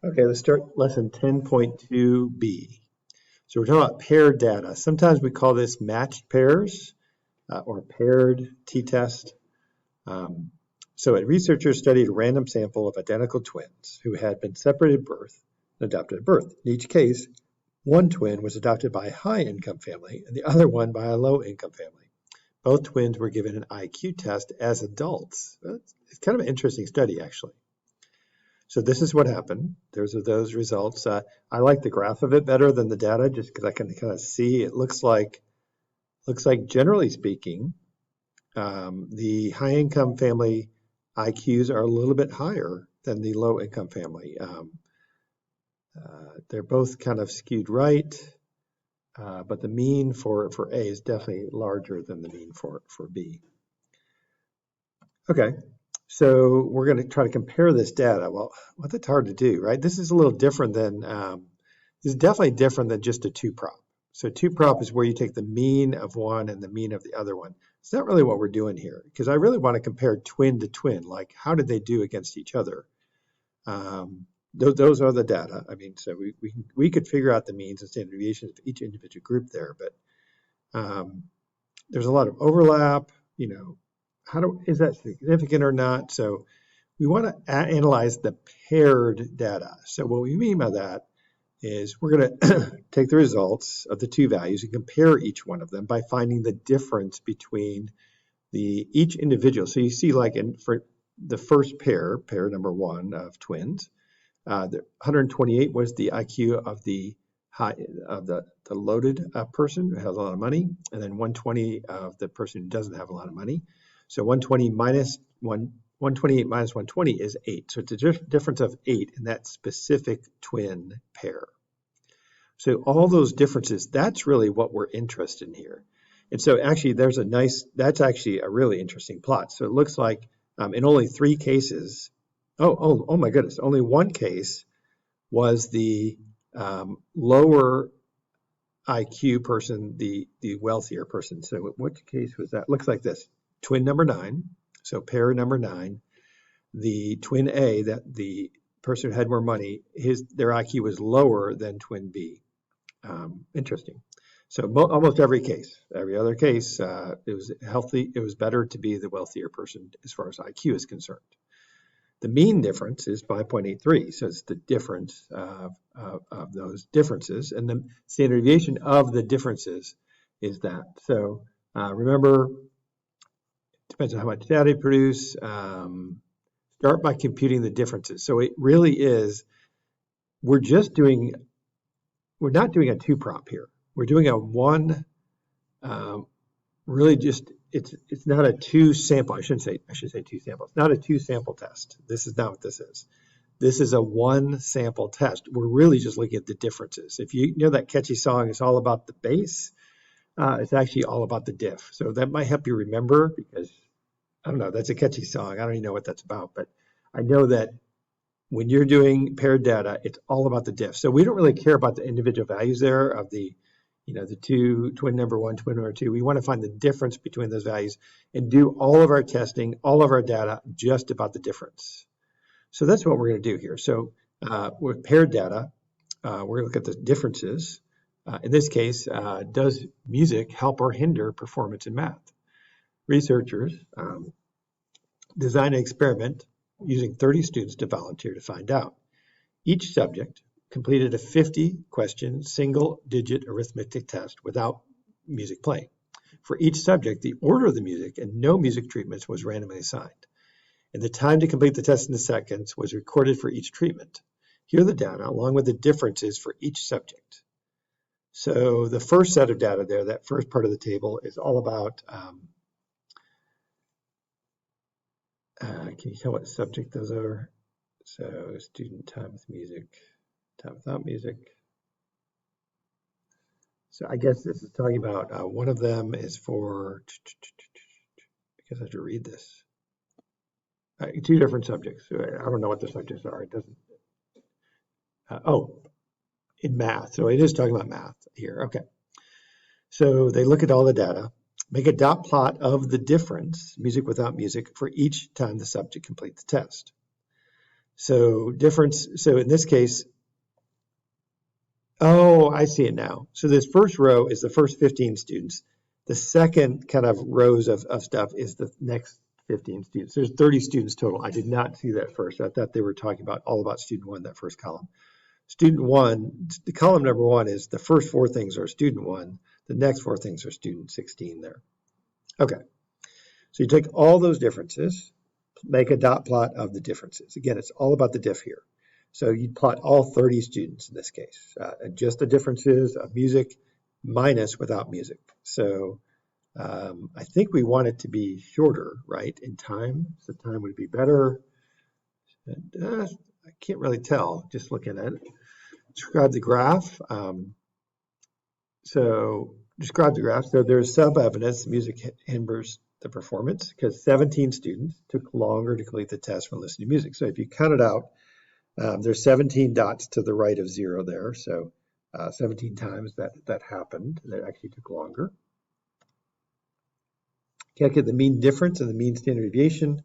Okay, let's start lesson 10.2b. So we're talking about paired data. Sometimes we call this matched pairs or paired t-test. So researchers studied a random sample of identical twins who had been separated at birth and adopted at birth. In each case, one twin was adopted by a high-income family and the other one by a low-income family. Both twins were given an IQ test as adults. It's kind of an interesting study, actually. So this is what happened. There's those results. I like the graph of it better than the data just because I can kind of see. It looks like generally speaking, the high income family IQs are a little bit higher than the low income family. They're both kind of skewed right, but the mean for A is definitely larger than the mean for B. Okay. So we're going to try to compare this data. Well, that's hard to do, right? This is a little different than, this is definitely different than just a two-prop. So two-prop is where you take the mean of one and the mean of the other one. It's not really what we're doing here because I really want to compare twin to twin, like how did they do against each other? Those are the data. I mean, so we could figure out the means and standard deviations of each individual group there, but there's a lot of overlap, you know. Is that significant or not? So we want to analyze the paired data. So what we mean by that is we're going to take the results of the two values and compare each one of them by finding the difference between each individual. So you see, like for the first pair number one of twins, 128 was the IQ of the loaded person who has a lot of money, and then 120 of the person who doesn't have a lot of money. So 128 minus 120 is 8. So it's a difference of 8 in that specific twin pair. So all those differences, that's really what we're interested in here. And so actually that's actually a really interesting plot. So it looks like in only 3 cases, oh my goodness, only one case was the lower IQ person, the wealthier person. So what case was that? Looks like this. Twin number 9, so pair number 9, the twin A, that the person who had more money, their IQ was lower than twin B. Interesting. So almost every other case, it was healthy. It was better to be the wealthier person as far as IQ is concerned. The mean difference is 5.83, so it's the difference of those differences, and the standard deviation of the differences is that. So remember, depends on how much data you produce. Start by computing the differences. So it really is, we're not doing a two-prop here. We're doing a one, really just, it's not a two-sample, I should say two-sample. It's not a two-sample test. This is not what this is. This is a one-sample test. We're really just looking at the differences. If you know that catchy song, it's all about the bass. It's actually all about the diff. So that might help you remember because, I don't know, that's a catchy song. I don't even know what that's about, but I know that when you're doing paired data, it's all about the diff. So we don't really care about the individual values there of the two, twin number 1, twin number 2. We want to find the difference between those values and do all of our testing, all of our data just about the difference. So that's what we're going to do here. So with paired data, we're going to look at the differences. In this case, does music help or hinder performance in math? Researchers designed an experiment using 30 students to volunteer to find out. Each subject completed a 50-question single-digit arithmetic test without music playing. For each subject, the order of the music and no music treatments was randomly assigned. And the time to complete the test in seconds was recorded for each treatment. Here are the data, along with the differences for each subject. So the first set of data there, that first part of the table, is all about, can you tell what subject those are? So student time with music, time without music. So I guess this is talking about one of them is for, I guess I have to read this. 2 different subjects. I don't know what the subjects are. It doesn't. In math. So it is talking about math here. Okay. So they look at all the data, make a dot plot of the difference, music without music, for each time the subject completes the test. So difference, so in this case, oh, I see it now. So this first row is the first 15 students. The second kind of rows of stuff is the next 15 students. There's 30 students total. I did not see that first. I thought they were talking about all about student one, that first column. Student one, the column number one is the first four things are student one. The next four things are student 16 there. Okay, so you take all those differences, make a dot plot of the differences. Again, it's all about the diff here. So you plot all 30 students in this case, just the differences of music minus without music. So I think we want it to be shorter, right, in time. So time would be better. I can't really tell just looking at it. Describe the graph. So describe the graph. So there's sub-evidence music hinders the performance because 17 students took longer to complete the test when listening to music. So if you count it out, there's 17 dots to the right of 0 there. So 17 times that happened. That actually took longer. Calculate the mean difference and the mean standard deviation.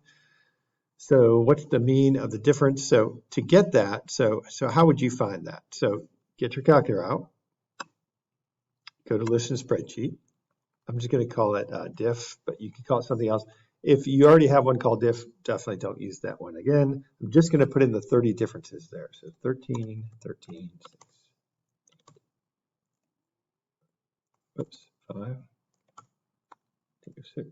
So what's the mean of the difference? So to get that, so how would you find that? So get your calculator out. Go to listen to spreadsheet. I'm just going to call it diff, but you can call it something else. If you already have one called diff, definitely don't use that one again. I'm just going to put in the 30 differences there. So 13, 13, 6. Oops, 5, 6.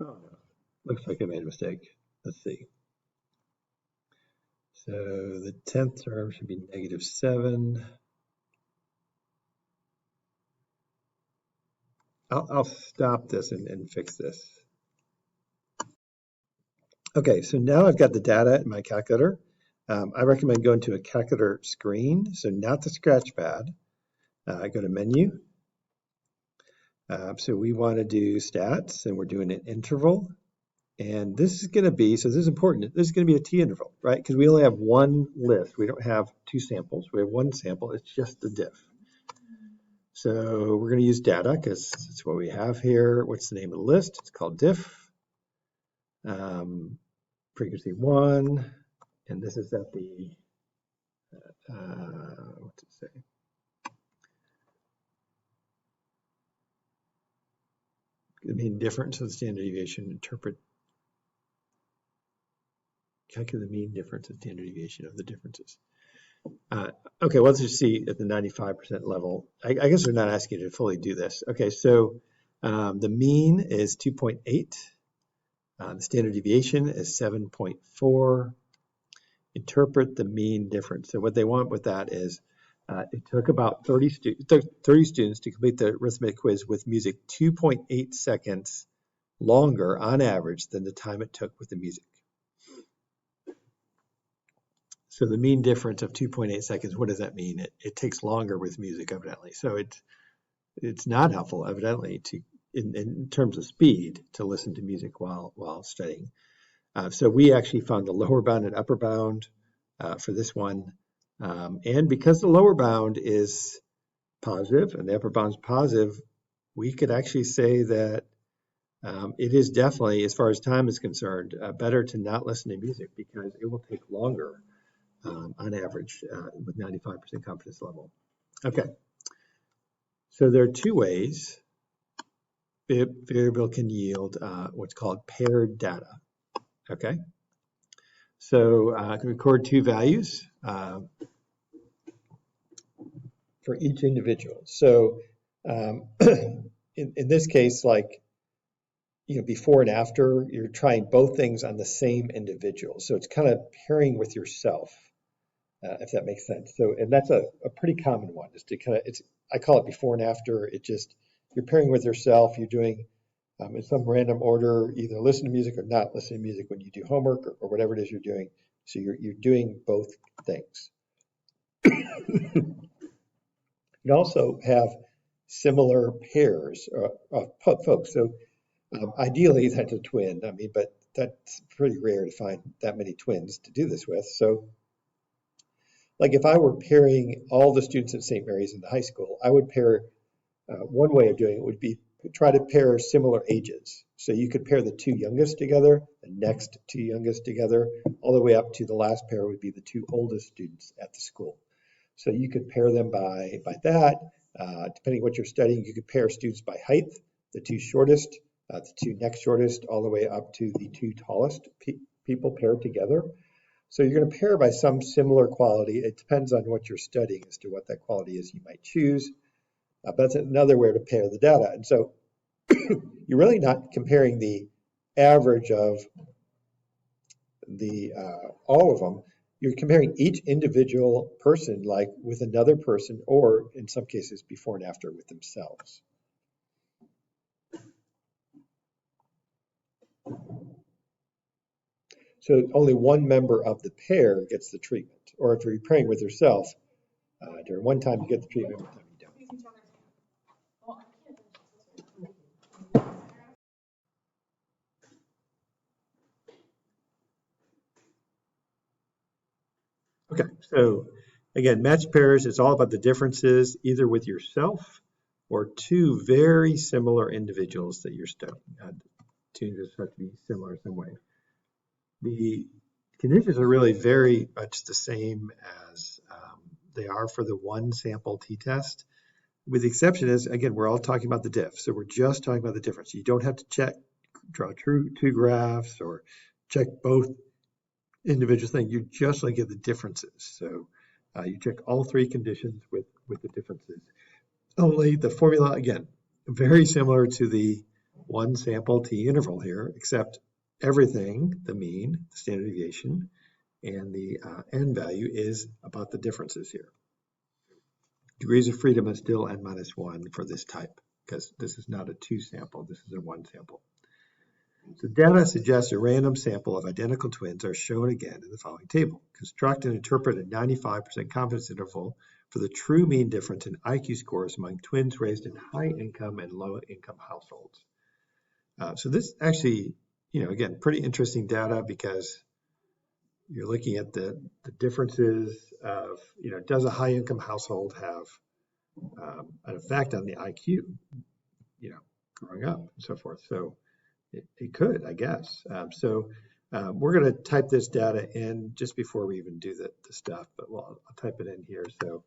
Oh, no. Looks like I made a mistake. Let's see. So the 10th term should be -7. I'll stop this and fix this. Okay, so now I've got the data in my calculator. I recommend going to a calculator screen, so not the scratch pad. Go to menu. So we want to do stats, and we're doing an interval. And this is going to be, so this is important, this is going to be a t-interval, right? Because we only have one list. We don't have two samples. We have one sample. It's just the diff. So we're going to use data because that's what we have here. What's the name of the list? It's called diff. Frequency 1. And this is at the, what's it say? The mean difference of the standard deviation, interpret, calculate the mean difference of standard deviation of the differences. Okay, well, let's just see at the 95% level. I guess they're not asking you to fully do this. Okay, so the mean is 2.8. The standard deviation is 7.4. Interpret the mean difference. So what they want with that is it took about 30 students to complete the arithmetic quiz with music 2.8 seconds longer on average than the time it took with the music. So the mean difference of 2.8 seconds, what does that mean? It takes longer with music, evidently. So it's not helpful, evidently, to in terms of speed to listen to music while studying. So we actually found the lower bound and upper bound for this one. And because the lower bound is positive and the upper bound is positive, we could actually say that it is definitely, as far as time is concerned, better to not listen to music because it will take longer on average with 95% confidence level. Okay, so there are two ways variable can yield what's called paired data. Okay, so I can record two values for each individual. So in this case, like, you know, before and after, you're trying both things on the same individual. So it's kind of pairing with yourself, if that makes sense. So, and that's a pretty common one, is to kind of, I call it before and after. It just, you're pairing with yourself. You're doing in some random order, either listen to music or not listen to music when you do homework or whatever it is you're doing. So you're doing both things. You also have similar pairs of folks. So ideally that's a twin. I mean, but that's pretty rare to find that many twins to do this with. So like if I were pairing all the students at St. Mary's in the high school, I would pair, one way of doing it would be try to pair similar ages. So you could pair the two youngest together, the next two youngest together, all the way up to the last pair would be the two oldest students at the school. So you could pair them by that. Depending on what you're studying, you could pair students by height, the two shortest, the two next shortest, all the way up to the two tallest people paired together. So you're going to pair by some similar quality. It depends on what you're studying as to what that quality is you might choose. But that's another way to pair the data. And so you're really not comparing the average of the all of them. You're comparing each individual person like with another person, or in some cases before and after with themselves. So only one member of the pair gets the treatment. Or if you're pairing with yourself, during one time you get the treatment, one time you don't. Okay, so again, match pairs, it's all about the differences either with yourself or two very similar individuals that you're studying. Two just have to be similar in some way. The conditions are really very much the same as they are for the one sample t-test, with the exception is, again, we're all talking about the diff. So we're just talking about the difference. You don't have to draw two graphs or check both individual things. You just look at the differences. So you check all three conditions with the differences. Only the formula, again, very similar to the one sample t interval here, except everything, the mean, the standard deviation, and the n value is about the differences here. Degrees of freedom is still n minus 1 for this type, because this is not a two sample, this is a one sample. So data suggests a random sample of identical twins are shown again in the following table. Construct and interpret a 95% confidence interval for the true mean difference in IQ scores among twins raised in high income and low income households. So this actually, again, pretty interesting data because you're looking at the differences of, does a high income household have an effect on the IQ, growing up and so forth. So it could, I guess. We're going to type this data in just before we even do the stuff, but I'll type it in here. So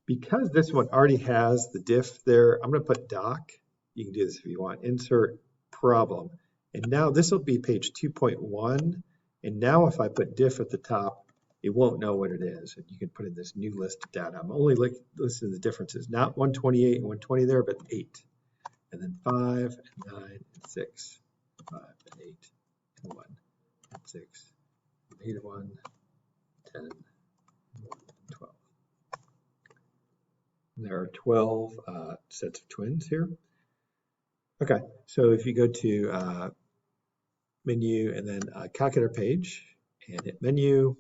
because this one already has the diff there, I'm going to put doc. You can do this if you want. Insert problem. And now this will be page 2.1. And now if I put diff at the top, it won't know what it is. And you can put in this new list of data. I'm only listing the differences, not 128 and 120 there, but 8. And then 5 and 9 and 6, 5 and 8 and 1 and 6, 8 and 1, 10 and 1 and 12. And there are 12 sets of twins here. Okay, so if you go to menu and then calculator page and hit menu,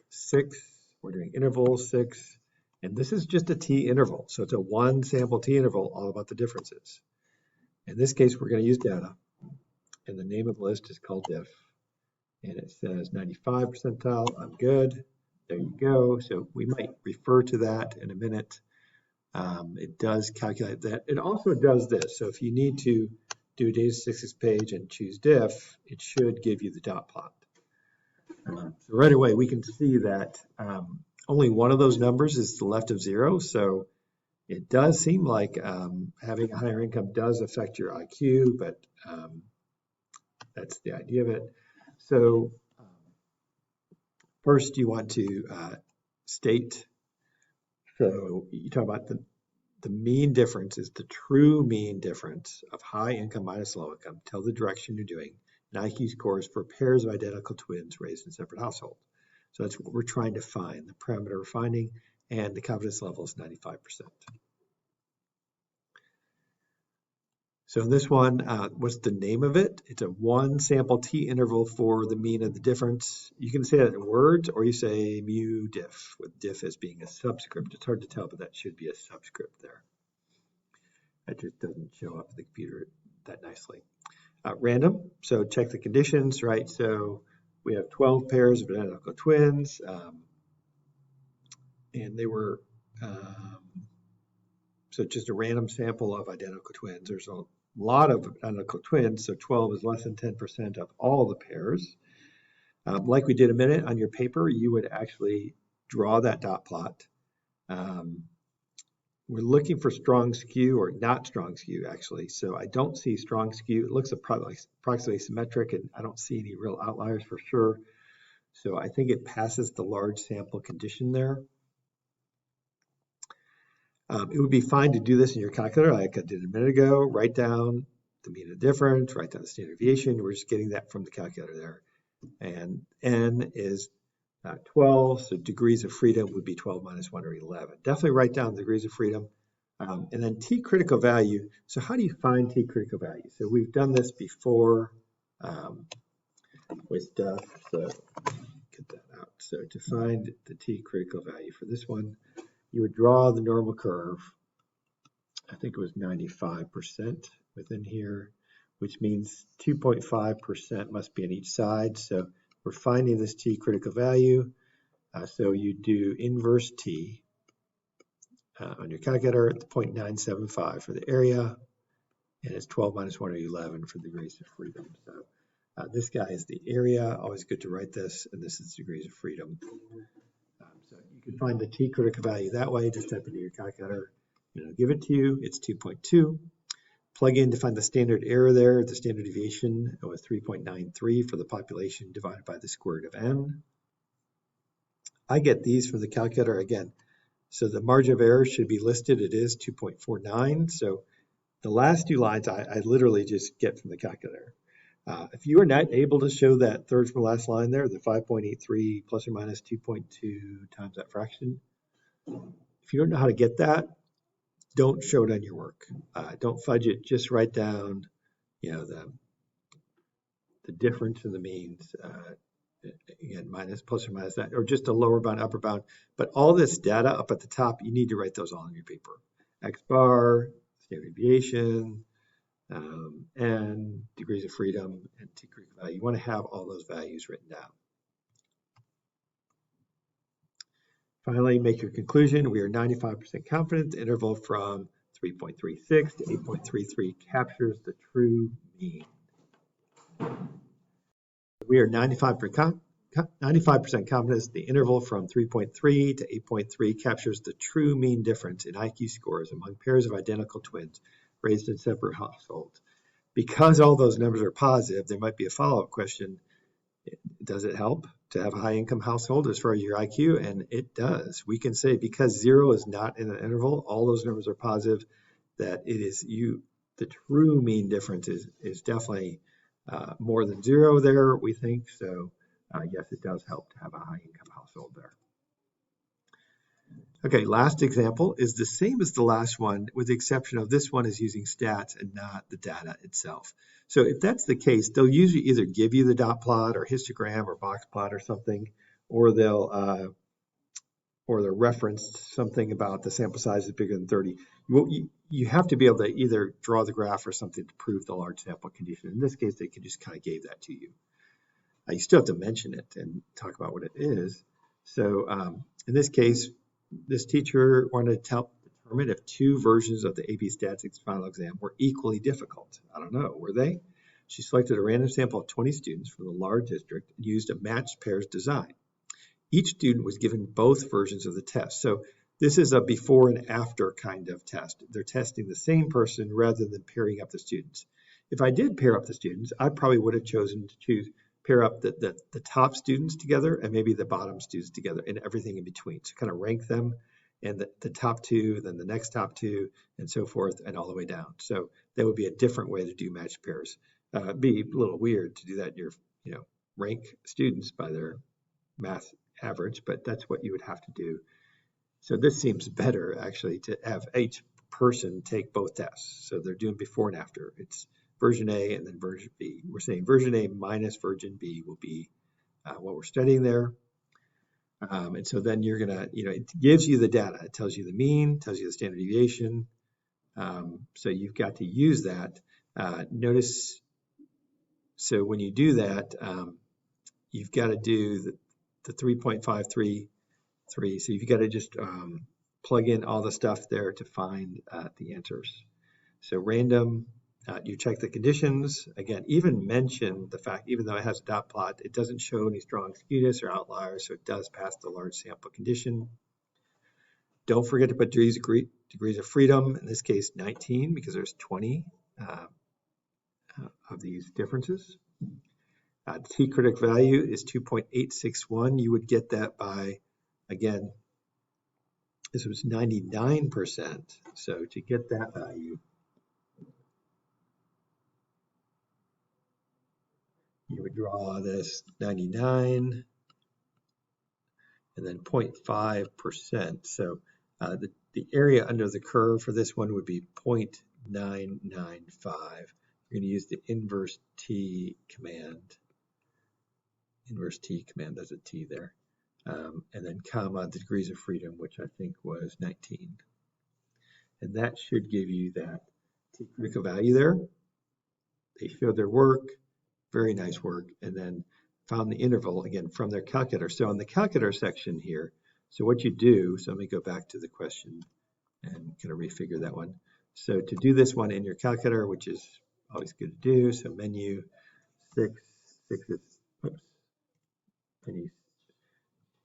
6, we're doing interval 6, and this is just a t interval. So it's a one sample t interval all about the differences. In this case, we're going to use data, and the name of the list is called diff, and it says 95 percentile. I'm good. There you go. So we might refer to that in a minute. It does calculate that. It also does this. So if you need to do a data statistics page and choose diff, it should give you the dot plot. So right away, we can see that only one of those numbers is to the left of 0. So it does seem like having a higher income does affect your IQ, but that's the idea of it. So first you want to state, so you talk about the mean difference is the true mean difference of high income minus low income. Tell the direction you're doing. And IQ scores for pairs of identical twins raised in separate households. So that's what we're trying to find, the parameter we're finding, and the confidence level is 95%. So in this one, what's the name of it? It's a one sample t interval for the mean of the difference. You can say that in words, or you say mu diff, with diff as being a subscript. It's hard to tell, but that should be a subscript there. That just doesn't show up in the computer that nicely. Random, so check the conditions, right? So we have 12 pairs of identical twins, and they were, so just a random sample of identical twins. There's a lot of identical twins, so 12 is less than 10% of all the pairs. Like we did a minute on your paper, you would actually draw that dot plot. We're looking for strong skew or not strong skew, actually. So I don't see strong skew. It looks approximately symmetric, and I don't see any real outliers for sure. So I think it passes the large sample condition there. It would be fine to do this in your calculator like I did a minute ago. Write down the mean of difference, write down the standard deviation. We're just getting that from the calculator there. And n is 12, so degrees of freedom would be 12 minus 1 or 11. Definitely write down the degrees of freedom. And then t critical value. So how do you find t critical value? So we've done this before with stuff. So get that out. So to find the t critical value for this one, you would draw the normal curve. I think it was 95% within here, which means 2.5% must be on each side. So we're finding this t critical value. So you do inverse t on your calculator at 0.975 for the area, and it's 12 minus 1 or 11 for degrees of freedom. So this guy is the area. Always good to write this, and this is degrees of freedom. So you can find the t critical value that way. Just type into your calculator, give it to you. It's 2.2. Plug in to find the standard error there. The standard deviation was 3.93 for the population divided by the square root of n. I get these from the calculator again. So the margin of error should be listed. It is 2.49. So the last two lines I literally just get from the calculator. If you are not able to show that third from the last line there, the 5.83 plus or minus 2.2 times that fraction, if you don't know how to get that, don't show it on your work. Don't fudge it. Just write down, the difference in the means. Again, minus, plus or minus that, or just a lower bound, upper bound. But all this data up at the top, you need to write those all on your paper. X bar, standard deviation, and degrees of freedom, and t critical value. You want to have all those values written down. Finally, make your conclusion. We are 95% confident the interval from 3.36 to 8.33 captures the true mean. We are 95% confident the interval from 3.3 to 8.3 captures the true mean difference in IQ scores among pairs of identical twins raised in separate households. Because all those numbers are positive, there might be a follow-up question. Does it help to have a high-income household as far as your IQ? And it does. We can say because 0 is not in an interval, all those numbers are positive, that it is the true mean difference is definitely more than 0 there, we think. So yes, it does help to have a high-income household there. Okay, last example is the same as the last one, with the exception of this one is using stats and not the data itself. So if that's the case, they'll usually either give you the dot plot or histogram or box plot or something, or they'll reference something about the sample size is bigger than 30. You have to be able to either draw the graph or something to prove the large sample condition. In this case, they can just kind of give that to you. You still have to mention it and talk about what it is. So in this case, this teacher wanted to determine if two versions of the AP Statistics final exam were equally difficult. I don't know, were they? She selected a random sample of 20 students from the large district and used a matched pairs design. Each student was given both versions of the test. So this is a before and after kind of test. They're testing the same person rather than pairing up the students. If I did pair up the students, I probably would have chosen to pair up the top students together and maybe the bottom students together and everything in between. So kind of rank them, and the top two, then the next top two, and so forth, and all the way down. So that would be a different way to do matched pairs. It'd be a little weird to do that in your, rank students by their math average, but that's what you would have to do. So this seems better actually to have each person take both tests. So they're doing before and after. It's version A and then version B. We're saying version A minus version B will be what we're studying there. And so then you're gonna, it gives you the data. It tells you the mean, tells you the standard deviation. So you've got to use that. Notice, so when you do that, you've got to do the 3.533. So you've got to just plug in all the stuff there to find the answers. So random, you check the conditions. Again, even mention the fact, even though it has a dot plot, it doesn't show any strong skewness or outliers, so it does pass the large sample condition. Don't forget to put degrees of freedom, in this case 19, because there's 20 of these differences. T-critic value is 2.861. You would get that by, again, this was 99%. So to get that value, you would draw this 99 and then 0.5%. So the area under the curve for this one would be 0.995. You're going to use the inverse T command. Inverse T command, there's a T there. And then comma, the degrees of freedom, which I think was 19. And that should give you that T-critical value there. They showed their work, very nice work, and then found the interval, again, from their calculator. So in the calculator section here, so what you do, so let me go back to the question and kind of refigure that one. So to do this one in your calculator, which is always good to do, so menu,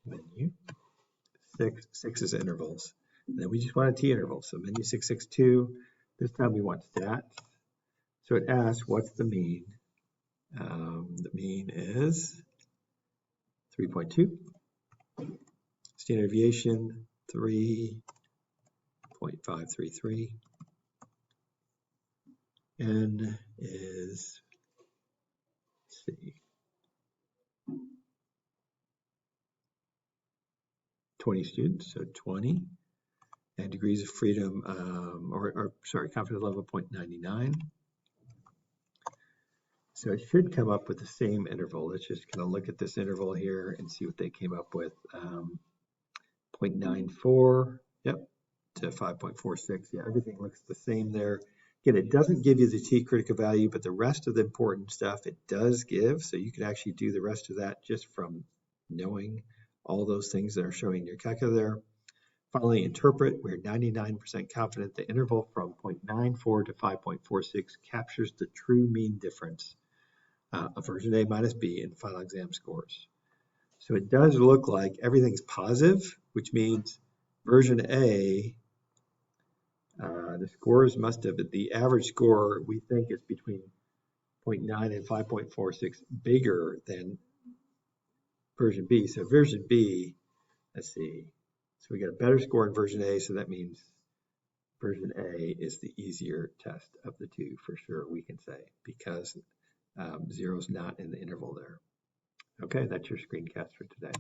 menu, 6 is intervals. And then we just want a T interval. So menu 662, this time we want stats. So it asks, what's the mean? The mean is 3.2. Standard deviation, 3.533. N is, let's see, 20 students, so 20. And degrees of freedom, confidence level 0.99. So it should come up with the same interval. Let's just kind of look at this interval here and see what they came up with. 0.94, yep, to 5.46. Yeah, everything looks the same there. Again, it doesn't give you the T-critical value, but the rest of the important stuff it does give. So you can actually do the rest of that just from knowing all those things that are showing in your calculator there. Finally, interpret. We're 99% confident the interval from 0.94 to 5.46 captures the true mean difference of version A minus B in final exam scores. So it does look like everything's positive, which means version A, the scores must have, the average score we think is between 0.9 and 5.46, bigger than version B. So version B, let's see, so we got a better score in version A, so that means version A is the easier test of the two for sure, we can say, because 0 is not in the interval there. Okay, that's your screencast for today.